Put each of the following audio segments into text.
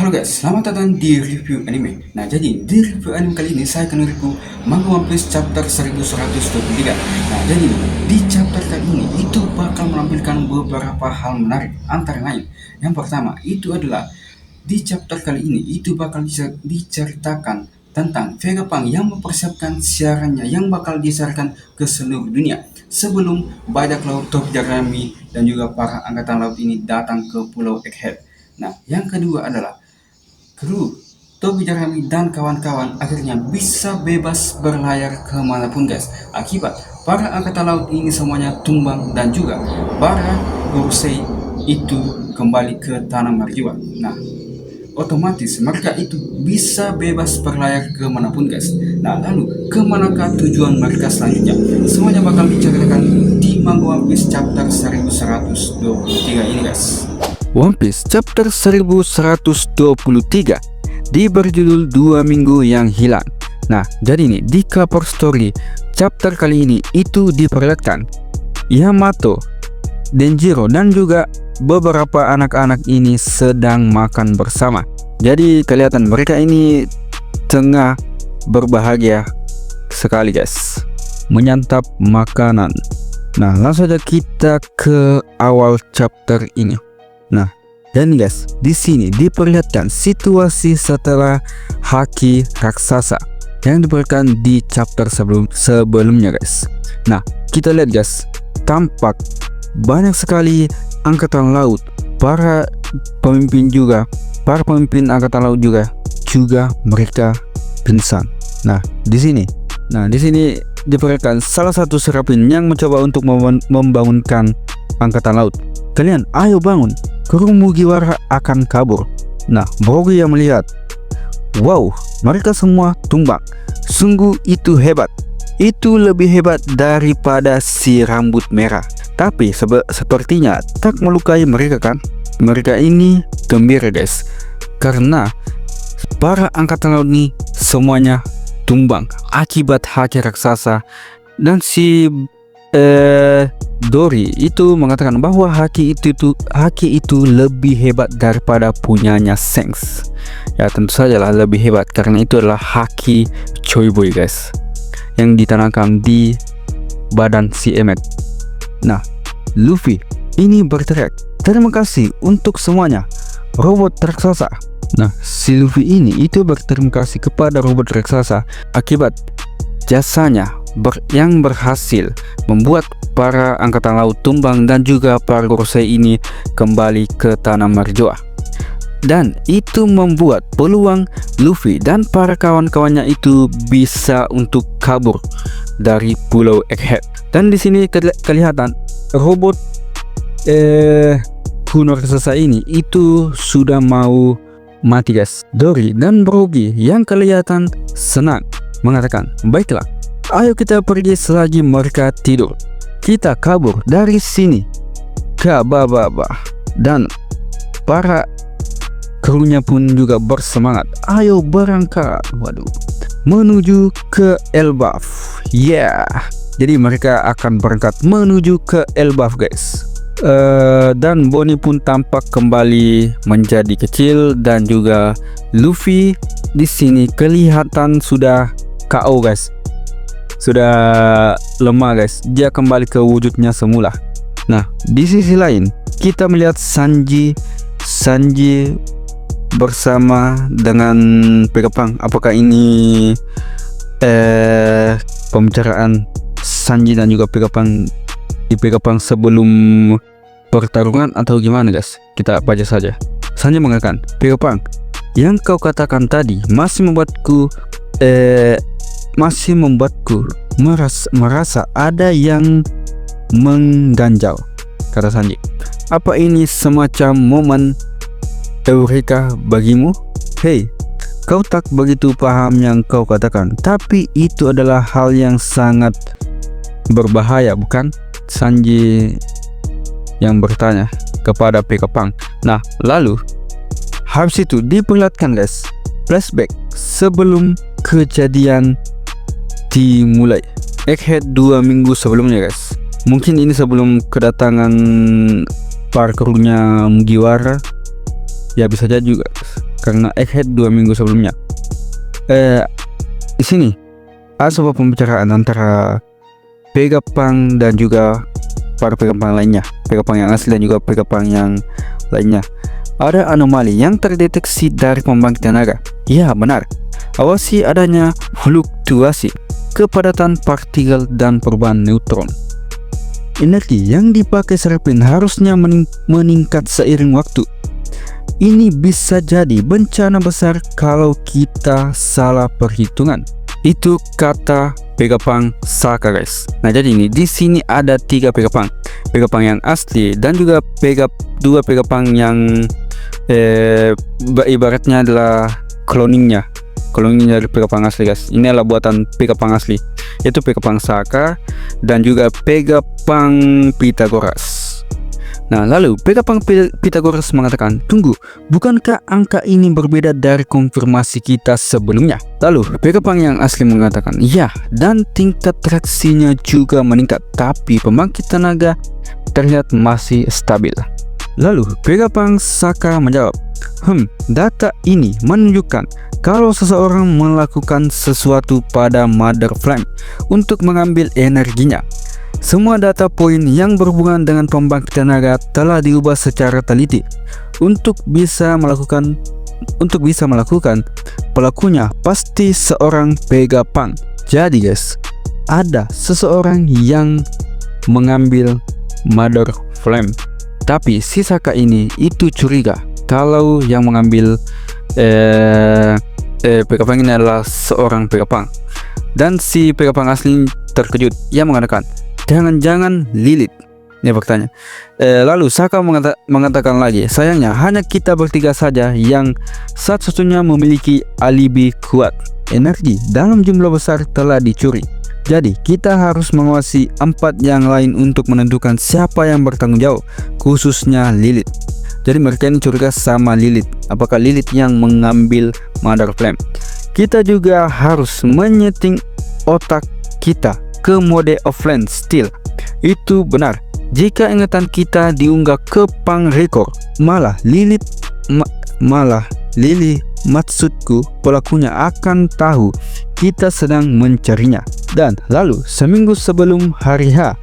Halo guys, selamat datang di review anime. Nah, jadi di review anime kali ini saya akan review manga One Piece chapter 1123. Nah, jadi di chapter kali ini itu bakal menampilkan beberapa hal menarik antara lain. Yang pertama, itu adalah di chapter kali ini itu bakal diceritakan tentang Vegapunk yang mempersiapkan siarannya yang bakal disiarkan ke seluruh dunia sebelum bajak laut Tobi Jerami dan juga para angkatan laut ini datang ke Pulau Egghead. Nah, yang kedua adalah kru Tobi Jerami dan kawan-kawan akhirnya bisa bebas berlayar kemanapun guys, akibat para angkatan laut ini semuanya tumbang dan juga para Gorosei itu kembali ke tanah marjiwa. Nah, otomatis mereka itu bisa bebas berlayar kemanapun guys. Nah, lalu kemanakah tujuan mereka selanjutnya? Semuanya bakal diceritakan di manga One Piece chapter 1123 ini guys. One Piece chapter 1123 di berjudul 2 minggu yang hilang. Nah, jadi ini di cover story chapter kali ini itu diperlihatkan Yamato, Denjiro dan juga beberapa anak-anak ini sedang makan bersama. Jadi kelihatan mereka ini tengah berbahagia sekali guys, menyantap makanan. Nah, langsung saja kita ke awal chapter ini. Nah, dan guys, di sini diperlihatkan situasi setelah haki raksasa yang diperlihatkan di chapter sebelumnya guys. Nah, kita lihat guys, tampak banyak sekali angkatan laut, para pemimpin angkatan laut juga mereka pingsan. Nah, di sini diperlihatkan salah satu serapin yang mencoba untuk membangunkan angkatan laut. Kalian ayo bangun, kru Mugiwara akan kabur. Nah, Brogy yang melihat, wow, mereka semua tumbang. Sungguh itu hebat. Itu lebih hebat daripada si rambut merah. Tapi sepertinya tak melukai mereka kan? Mereka ini gembira guys, karena para angkatan laut ini semuanya tumbang akibat haki raksasa. Dan si Dory itu mengatakan bahwa haki itu lebih hebat daripada punyanya Shanks. Ya tentu saja lah lebih hebat karena itu adalah haki Choy Boy guys, yang ditanamkan di badan si Emmet. Nah, Luffy ini berteriak, terima kasih untuk semuanya, robot raksasa. Nah, si Luffy ini itu berterima kasih kepada robot raksasa akibat jasanya yang berhasil membuat para angkatan laut tumbang dan juga para Gorosei ini kembali ke tanah marjiwa. Dan itu membuat peluang Luffy dan para kawan-kawannya itu bisa untuk kabur dari Pulau Egghead. Dan di sini kelihatan robot kuno raksasa ini itu sudah mau mati guys. Dory dan Brogy yang kelihatan senang mengatakan, baiklah, ayo kita pergi selagi mereka tidur. Kita kabur dari sini. Dan para krunya pun juga bersemangat. Ayo berangkat. Waduh. Menuju ke Elbaf. Yeah. Jadi mereka akan berangkat menuju ke Elbaf guys. Dan Bonnie pun tampak kembali menjadi kecil dan juga Luffy di sini kelihatan sudah KO guys. Sudah lemah guys, dia kembali ke wujudnya semula. Nah, di sisi lain kita melihat Sanji bersama dengan Vegapunk. Apakah ini pembicaraan Sanji dan juga Vegapunk sebelum pertarungan atau gimana guys? Kita baca saja. Sanji mengatakan, Vegapunk, yang kau katakan tadi masih membuatku merasa ada yang mengganjal, kata Sanji. Apa ini semacam momen eureka bagimu? Hei, kau tak begitu paham yang kau katakan, tapi itu adalah hal yang sangat berbahaya, bukan? Sanji yang bertanya kepada Vegapunk. Nah, lalu habis itu diperlihatkan guys flashback sebelum kejadian dimulai. Egghead 2 minggu sebelumnya guys. Mungkin ini sebelum kedatangan para krunya Mugiwara. Ya bisa jadi juga. karena Egghead 2 minggu sebelumnya. Di sini ada sebuah pembicaraan antara Vegapunk dan juga para Vegapunk lainnya, Vegapunk yang asli dan juga Vegapunk yang lainnya. Ada anomali yang terdeteksi dari pembangkit tenaga. Ya benar, awasi adanya fluktuasi kepadatan partikel dan perubahan neutron. Energi yang dipakai Seraphim harusnya meningkat seiring waktu. Ini bisa jadi bencana besar kalau kita salah perhitungan. Itu kata Vegapunk Saka, guys. Nah, jadi ini di sini ada 3 Vegapunk. Vegapunk yang asli dan juga dua Vegapunk yang ibaratnya adalah cloningnya dari Vegapunk asli, guys. Ini adalah buatan Vegapunk asli, yaitu Vegapunk Saka dan juga Vegapunk Pythagoras. Nah, lalu Vegapunk Pythagoras mengatakan, tunggu, bukankah angka ini berbeda dari konfirmasi kita sebelumnya? Lalu Vegapunk yang asli mengatakan, ya, dan tingkat traksinya juga meningkat, tapi pembangkit tenaga terlihat masih stabil. Lalu Vegapunk Saka menjawab, data ini menunjukkan kalau seseorang melakukan sesuatu pada Mother Flame untuk mengambil energinya. Semua data poin yang berhubungan dengan pembangkit tenaga telah diubah secara teliti untuk bisa melakukan pelakunya pasti seorang Vegapunk. Jadi guys, ada seseorang yang mengambil Mother Flame, tapi si Saka ini itu curiga kalau yang mengambil Vegapunk ini adalah seorang Vegapunk. Dan si Vegapunk asli terkejut. Ia mengatakan, jangan-jangan Lilith. Dia bertanya. Lalu Saka mengatakan lagi, sayangnya hanya kita bertiga saja yang satu-satunya memiliki alibi kuat. Energi dalam jumlah besar telah dicuri. Jadi kita harus mengawasi 4 yang lain untuk menentukan siapa yang bertanggung jawab, khususnya Lilith. Jadi mereka ini curiga sama Lilith. Apakah Lilith yang mengambil Mother Flame? Kita juga harus menyeting otak kita ke mode offline still. Itu benar. Jika ingatan kita diunggah ke Punk Record, malah Lily maksudku pelakunya akan tahu kita sedang mencarinya. Dan lalu seminggu sebelum hari H,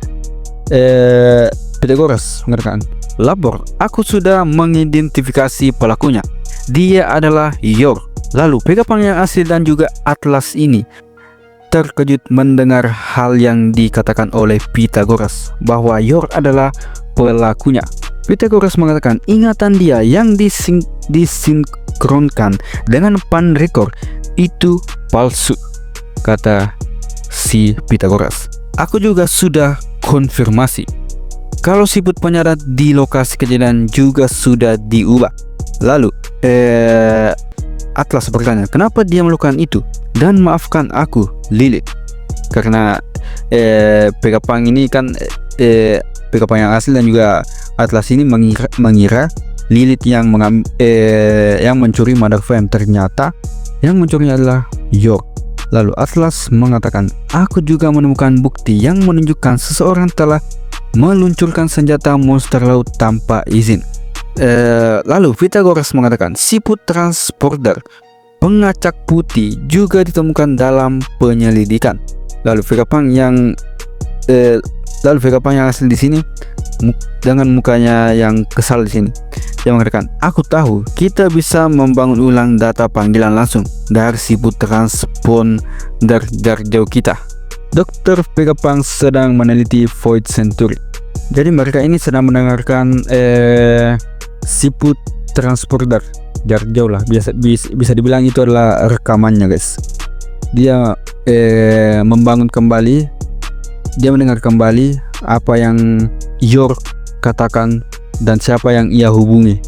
Pythagoras mengatakan, lapor, aku sudah mengidentifikasi pelakunya. Dia adalah Yor. Lalu Vegapunk yang asli dan juga Atlas ini terkejut mendengar hal yang dikatakan oleh Pythagoras bahwa Yor adalah pelakunya. Pythagoras mengatakan ingatan dia yang disinkronkan dengan Punk Record itu palsu, kata si Pythagoras. Aku juga sudah konfirmasi kalau siput penyarat di lokasi kejadian juga sudah diubah. Lalu Atlas bertanya, kenapa dia melakukan itu? Dan maafkan aku, Lilith, karena Vegapunk ini kan Vegapunk yang asli dan juga Atlas ini mengira Lilith yang mencuri Mother Flame. Ternyata yang mencuri adalah Yor. Lalu Atlas mengatakan, aku juga menemukan bukti yang menunjukkan seseorang telah meluncurkan senjata monster laut tanpa izin. Lalu Pythagoras mengatakan, siput transporter pengacak putih juga ditemukan dalam penyelidikan. Lalu Vegapunk yang asli di sini dengan mukanya yang kesal di sini, dia mengatakan, aku tahu kita bisa membangun ulang data panggilan langsung dari siput transponder dari jauh kita. Dr. Vegapunk sedang meneliti Void Century. Jadi mereka ini sedang mendengarkan siput transporter jarak jauh lah, bisa dibilang itu adalah rekamannya, guys. Dia membangun kembali, dia mendengar kembali apa yang Yor katakan dan siapa yang ia hubungi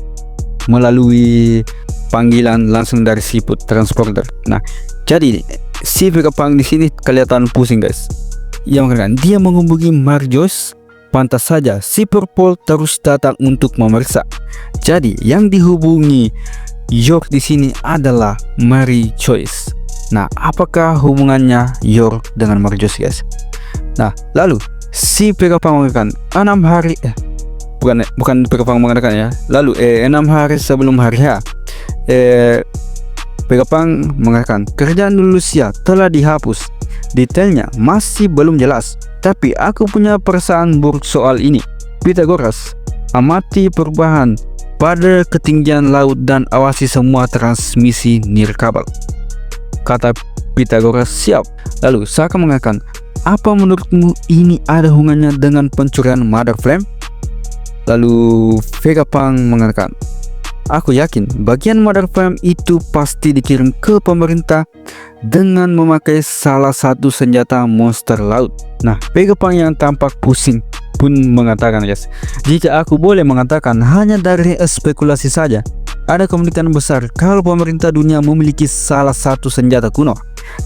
melalui panggilan langsung dari siput transporter. Nah, jadi si Vegapunk di sini kelihatan pusing, guys. Ia mengatakan dia menghubungi Marjos. Pantas saja si Purple terus datang untuk memeriksa. Jadi yang dihubungi Yor di sini adalah Mary Joyce. Nah, apakah hubungannya Yor dengan Mary Joyce, guys? Nah, lalu si Vegapunk mengatakan 6 hari bukan Vegapunk mengatakan ya. Lalu 6 hari sebelum hari H, Vegapunk mengatakan kerjaan Lucia telah dihapus. Detailnya masih belum jelas, tapi aku punya perasaan buruk soal ini. Pythagoras, amati perubahan pada ketinggian laut dan awasi semua transmisi nirkabel. Kata Pythagoras, siap. Lalu Saka mengatakan, apa menurutmu ini ada hubungannya dengan pencurian Mother Flame? Lalu Vegapunk mengatakan, aku yakin bagian Mother Flame itu pasti dikirim ke pemerintah dengan memakai salah satu senjata monster laut. Nah, Vegapunk yang tampak pusing pun mengatakan, guys, jika aku boleh mengatakan hanya dari spekulasi saja, ada kemungkinan besar kalau pemerintah dunia memiliki salah satu senjata kuno,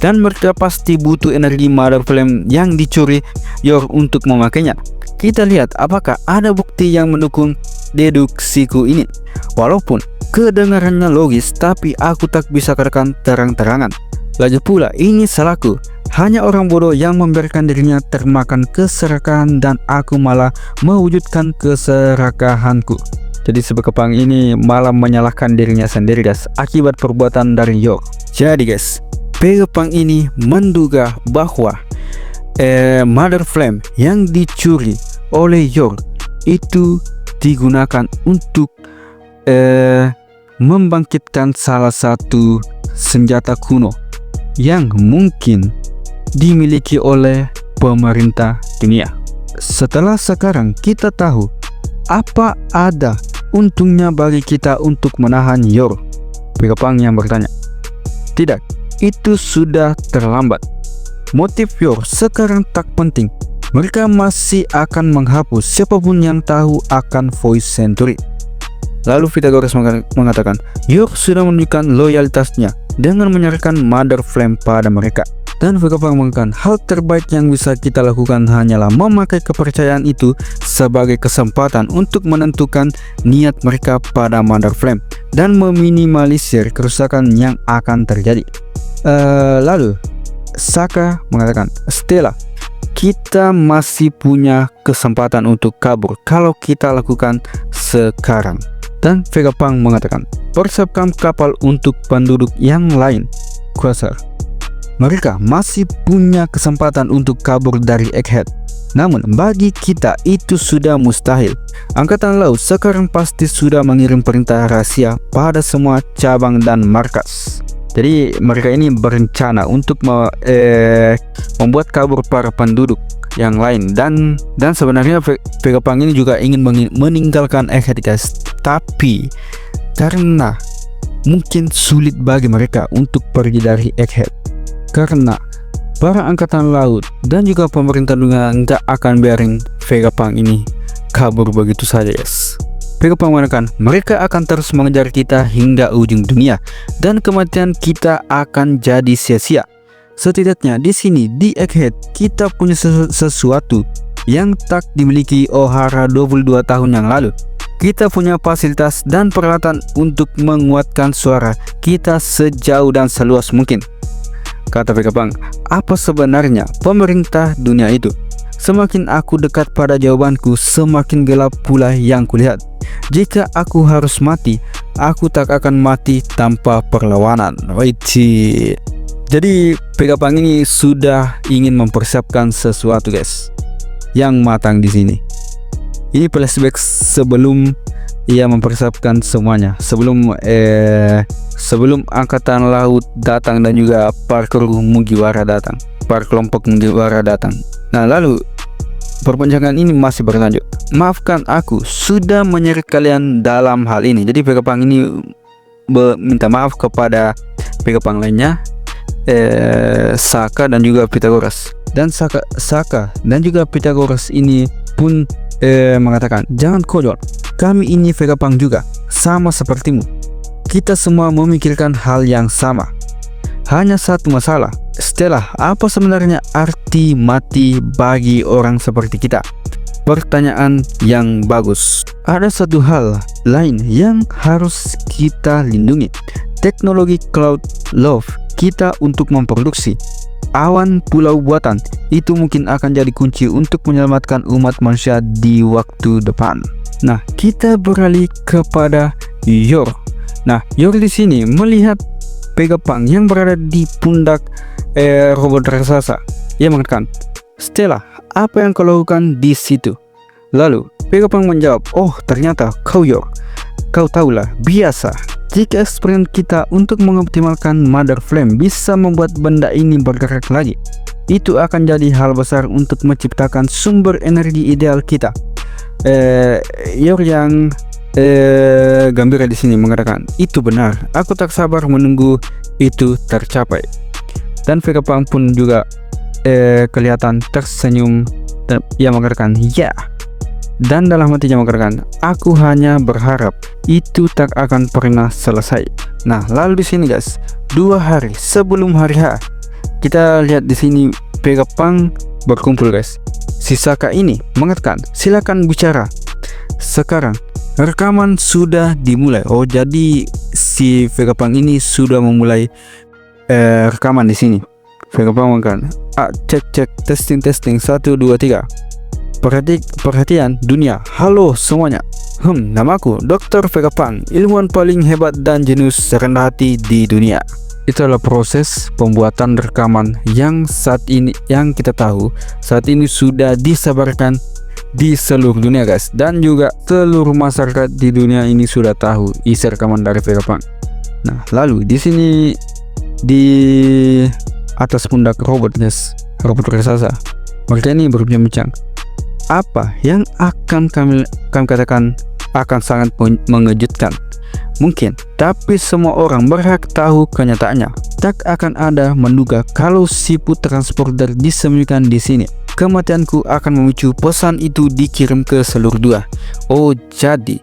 dan mereka pasti butuh energi Mother Flame yang dicuri Yor untuk memakainya. Kita lihat apakah ada bukti yang mendukung deduksiku ini. Walaupun kedengarannya logis, tapi aku tak bisa katakan terang-terangan. Lagi pula ini salahku. Hanya orang bodoh yang membiarkan dirinya termakan keserakahan, dan aku malah mewujudkan keserakahanku. Jadi si Vegapunk ini malah menyalahkan dirinya sendiri, guys, akibat perbuatan dari Yor. Jadi guys, Vegapunk ini menduga bahwa Mother Flame yang dicuri oleh Yor itu digunakan untuk membangkitkan salah satu senjata kuno yang mungkin dimiliki oleh pemerintah dunia. Setelah sekarang kita tahu, apa ada untungnya bagi kita untuk menahan Yor? Vegapunk yang bertanya. Tidak, itu sudah terlambat. Motif Yor sekarang tak penting. Mereka masih akan menghapus siapapun yang tahu akan Voice Century. Lalu Pythagoras mengatakan, Yor sudah menunjukkan loyalitasnya dengan menyerahkan Mother Flame pada mereka. Dan Vegapunk mengatakan, hal terbaik yang bisa kita lakukan hanyalah memakai kepercayaan itu sebagai kesempatan untuk menentukan niat mereka pada Mother Flame dan meminimalisir kerusakan yang akan terjadi. Lalu Saka mengatakan, Stella, kita masih punya kesempatan untuk kabur kalau kita lakukan sekarang. Dan Vegapunk mengatakan, persiapkan kapal untuk penduduk yang lain, Quasar. Mereka masih punya kesempatan untuk kabur dari Egghead. Namun bagi kita itu sudah mustahil. Angkatan Laut sekarang pasti sudah mengirim perintah rahasia pada semua cabang dan markas. Jadi mereka ini berencana untuk membuat kabur para penduduk yang lain, dan sebenarnya Vegapunk ini juga ingin meninggalkan Egghead, guys. Tapi karena mungkin sulit bagi mereka untuk pergi dari Egghead, karena para angkatan laut dan juga pemerintah dunia nggak akan biarin Vegapunk ini kabur begitu saja, guys. Vegapunk mengatakan mereka akan terus mengejar kita hingga ujung dunia, dan kematian kita akan jadi sia-sia. Setidaknya di sini di Egghead kita punya sesuatu yang tak dimiliki Ohara 22 tahun yang lalu. Kita punya fasilitas dan peralatan untuk menguatkan suara kita sejauh dan seluas mungkin. Kata Vegapunk, apa sebenarnya pemerintah dunia itu? Semakin aku dekat pada jawabanku, semakin gelap pula yang kulihat. Jika aku harus mati, aku tak akan mati tanpa perlawanan. Jadi Vegapunk ini sudah ingin mempersiapkan sesuatu, guys, yang matang di sini. Ini flashback sebelum ia mempersiapkan semuanya, sebelum angkatan laut datang dan juga para kelompok Mugiwara datang. Nah, lalu perbincangan ini masih berlanjut. Maafkan aku sudah menyeret kalian dalam hal ini. Jadi Vegapunk ini minta maaf kepada Vegapunk lainnya, Saka dan juga Pythagoras. Dan Saka dan juga Pythagoras ini pun mengatakan, jangan konyol, kami ini Vegapunk juga, sama sepertimu. Kita semua memikirkan hal yang sama. Hanya satu masalah, Stella, apa sebenarnya arti mati bagi orang seperti kita? Pertanyaan yang bagus. Ada satu hal lain yang harus kita lindungi, teknologi Cloud Love kita untuk memproduksi awan pulau buatan. Itu mungkin akan jadi kunci untuk menyelamatkan umat manusia di waktu depan. Nah, kita beralih kepada Yor Nah, Yor di sini melihat Vegapunk yang berada di pundak robot raksasa. Ia mengatakan, "Stella, apa yang kau lakukan di situ?" Lalu Vegapunk menjawab, "Oh, ternyata kau Yor. Kau tahulah, biasa jika eksperimen kita untuk mengoptimalkan Mother Flame bisa membuat benda ini bergerak lagi, itu akan jadi hal besar untuk menciptakan sumber energi ideal kita." Yor yang gembira di sini mengatakan, "Itu benar. Aku tak sabar menunggu itu tercapai." Dan Vegapunk pun juga kelihatan tersenyum dan ia mengatakan, "Ya." Dan dalam hatinya mengatakan, "Aku hanya berharap itu tak akan pernah selesai." Nah, lalu di sini guys, 2 hari sebelum hari H, kita lihat di sini Vegapunk berkumpul guys. Si Saka ini mengatakan, "Silakan bicara. Sekarang rekaman sudah dimulai." Oh, jadi si Vegapunk ini sudah memulai rekaman di sini. Vegapunk mengatakan, cek testing 1 2 3. Perhatian dunia. Halo semuanya. Namaku Dr. Vegapunk, ilmuwan paling hebat dan jenius serendah hati di dunia. Itu adalah proses pembuatan rekaman yang saat ini, yang kita tahu saat ini sudah disebarkan di seluruh dunia guys, dan juga seluruh masyarakat di dunia ini sudah tahu isi rekaman dari Vegapunk. Nah, lalu di sini di atas pundak robot guys, robot raksasa, mereka ini berbincang. Apa yang akan kami katakan akan sangat mengejutkan mungkin, tapi semua orang berhak tahu kenyataannya. Tak akan ada menduga kalau siput transporter disembunyikan di sini. Kematianku akan memicu pesan itu dikirim ke seluruh dunia. Oh, jadi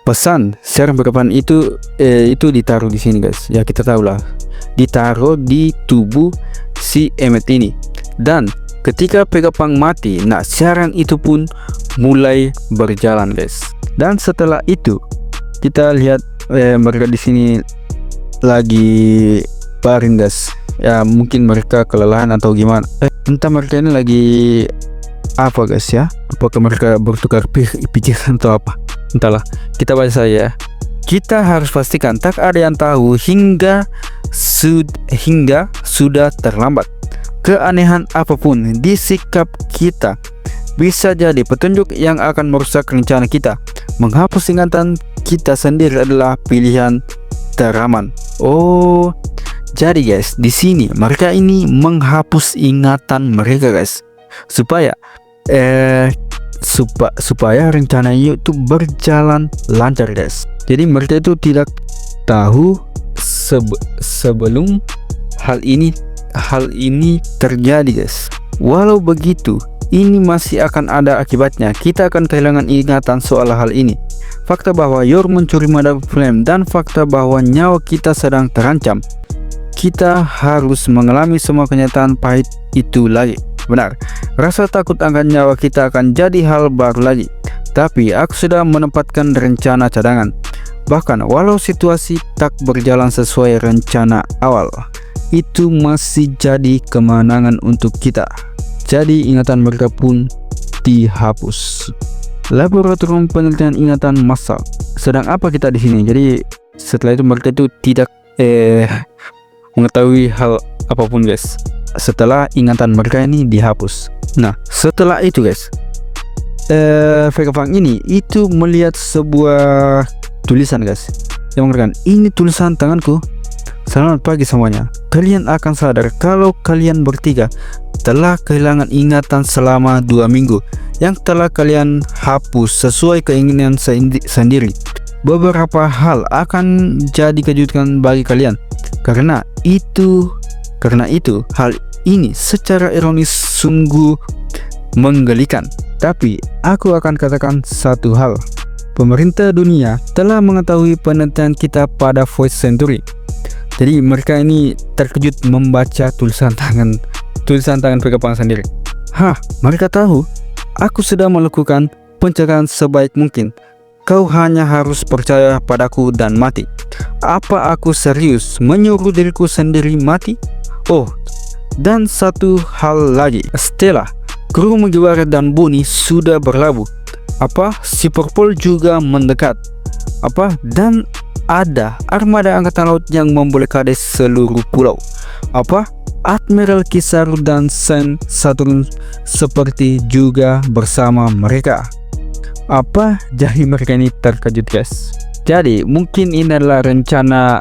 pesan serum Vegapunk itu ditaruh di sini guys. Ya, kita tahu lah, ditaruh di tubuh si Emmet ini. Dan ketika Vegapunk mati, nah siaran itu pun mulai berjalan guys. Dan setelah itu kita lihat mereka di sini lagi baring guys. Ya, mungkin mereka kelelahan atau gimana. Entah mereka ini lagi apa guys ya. Apakah mereka bertukar pikiran atau apa? Entahlah, kita baca saja ya. Kita harus pastikan tak ada yang tahu hingga sudah terlambat. Keanehan apapun di sikap kita bisa jadi petunjuk yang akan merusak rencana kita. Menghapus ingatan kita sendiri adalah pilihan teraman. Oh, jadi guys, di sini mereka ini menghapus ingatan mereka guys, supaya supaya rencananya itu berjalan lancar guys. Jadi mereka itu tidak tahu sebelum hal ini terjadi guys. Walau begitu, ini masih akan ada akibatnya. Kita akan kehilangan ingatan soal hal ini. Fakta bahwa Yor mencuri Mother Flame dan fakta bahwa nyawa kita sedang terancam. Kita harus mengalami semua kenyataan pahit itu lagi. Benar, rasa takut akan nyawa kita akan jadi hal baru lagi. Tapi aku sudah menempatkan rencana cadangan. Bahkan walau situasi tak berjalan sesuai rencana awal, itu masih jadi kemenangan untuk kita. Jadi ingatan mereka pun dihapus. Laboratorium penelitian ingatan massal. Sedang apa kita di sini? Jadi setelah itu mereka itu tidak mengetahui hal apapun guys, setelah ingatan mereka ini dihapus. Nah, setelah itu guys, Vegapunk ini itu melihat sebuah tulisan guys yang mengatakan, "Ini tulisan tanganku. Selamat pagi semuanya. Kalian akan sadar kalau kalian bertiga telah kehilangan ingatan selama 2 minggu yang telah kalian hapus sesuai keinginan sendiri. Beberapa hal akan jadi kejutan bagi kalian. Karena itu hal ini secara ironis sungguh menggelikan. Tapi aku akan katakan satu hal. Pemerintah dunia telah mengetahui penelitian kita pada Void Century." Jadi mereka ini terkejut membaca tulisan tangan Vegapunk sendiri. Mereka tahu aku sudah melakukan pencegahan sebaik mungkin. Kau hanya harus percaya padaku dan mati. Apa aku serius menyuruh diriku sendiri mati? Oh, dan satu hal lagi. Stella, kru Mugiwara dan Bonnie sudah berlabuh. Apa? Si Purple juga mendekat. Dan ada armada angkatan laut yang memblokade seluruh pulau. Admiral Kizaru dan Sen Saturn seperti juga bersama mereka. Jadi mereka ini terkejut, guys. Jadi mungkin ini adalah rencana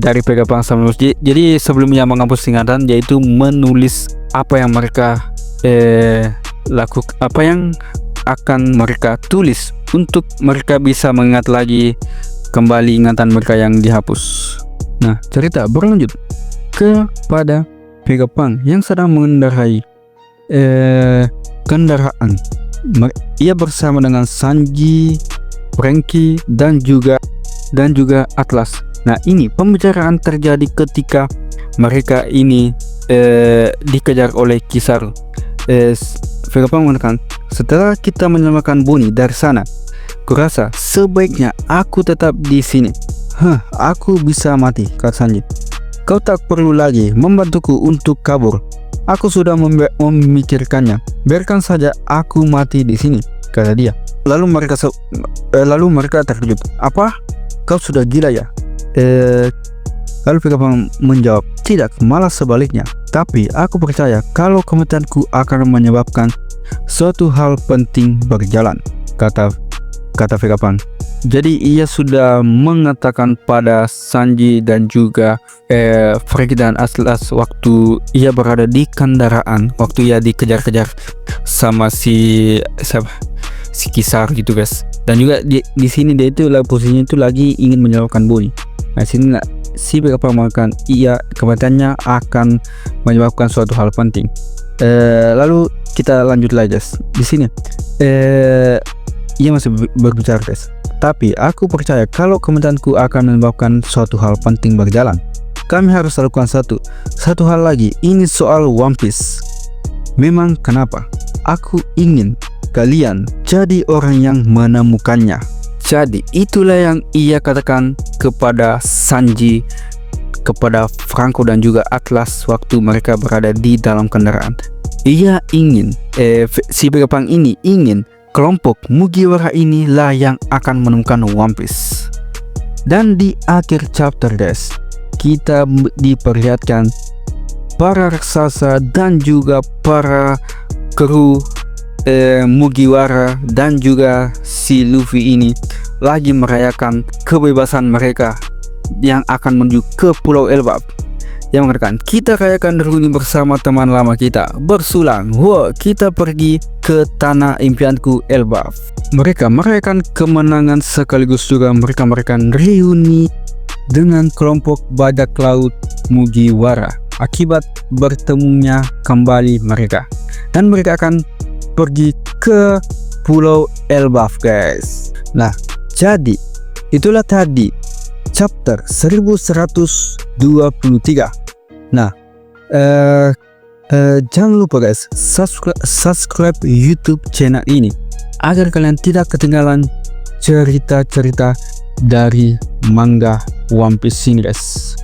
dari Vegapunk sama Luffy. Jadi sebelumnya menghapus ingatan, yaitu menulis apa yang mereka lakukan, apa yang akan mereka tulis untuk mereka bisa mengingat lagi kembali ingatan mereka yang dihapus. Nah, cerita berlanjut kepada Vegapunk yang sedang mengendarai kendaraan. Ia bersama dengan Sanji, Franky, dan juga Atlas. Nah, ini pembicaraan terjadi ketika mereka ini dikejar oleh Kizaru. Vegapunk mengatakan, setelah kita menyelamatkan Bonnie dari sana, kurasa sebaiknya aku tetap di sini. Aku bisa mati, kata Sanji. Kau tak perlu lagi membantuku untuk kabur. Aku sudah memikirkannya. Biarkan saja aku mati di sini, kata dia. Lalu mereka terkejut. Apa? Kau sudah gila ya? Lalu Vegapunk menjawab, tidak, malah sebaliknya. Tapi aku percaya kalau kematianku akan menyebabkan suatu hal penting berjalan, kata Vegapunk. Jadi ia sudah mengatakan pada Sanji dan juga Franky dan Atlas waktu ia berada di kendaraan, waktu ia dikejar-kejar sama si Kizaru gitu, guys. Dan juga di sini dia itu posisinya itu lagi ingin menyelamatkan Bonnie. Nah, sini si Vegapunk mengatakan iya, kematiannya akan menyebabkan suatu hal penting. Lalu kita lanjut lagi, guys. Di sini ia masih berbicara, guys. Tapi aku percaya kalau kematianku akan menyebabkan suatu hal penting berjalan. Kami harus lakukan satu hal lagi. Ini soal One Piece. Memang kenapa? Aku ingin kalian jadi orang yang menemukannya. Jadi itulah yang ia katakan kepada Sanji, kepada Franky dan juga Atlas waktu mereka berada di dalam kendaraan. Ia ingin si Vegapunk ini ingin kelompok Mugiwara inilah yang akan menemukan One Piece. Dan di akhir chapter, guys, kita diperlihatkan para raksasa dan juga para kru Mugiwara dan juga si Luffy ini lagi merayakan kebebasan mereka yang akan menuju ke Pulau Elbaf. Yang mengatakan, kita rayakan reuni bersama teman lama kita, bersulang. Kita pergi ke tanah impianku Elbaf. Mereka merayakan kemenangan sekaligus juga mereka merayakan reuni dengan kelompok bajak laut Mugiwara akibat bertemunya kembali mereka. Dan mereka akan pergi ke Pulau Elbaf, guys. Nah, jadi itulah tadi chapter 1123. Nah, jangan lupa, guys, subscribe YouTube channel ini agar kalian tidak ketinggalan cerita-cerita dari manga One Piece ini, guys.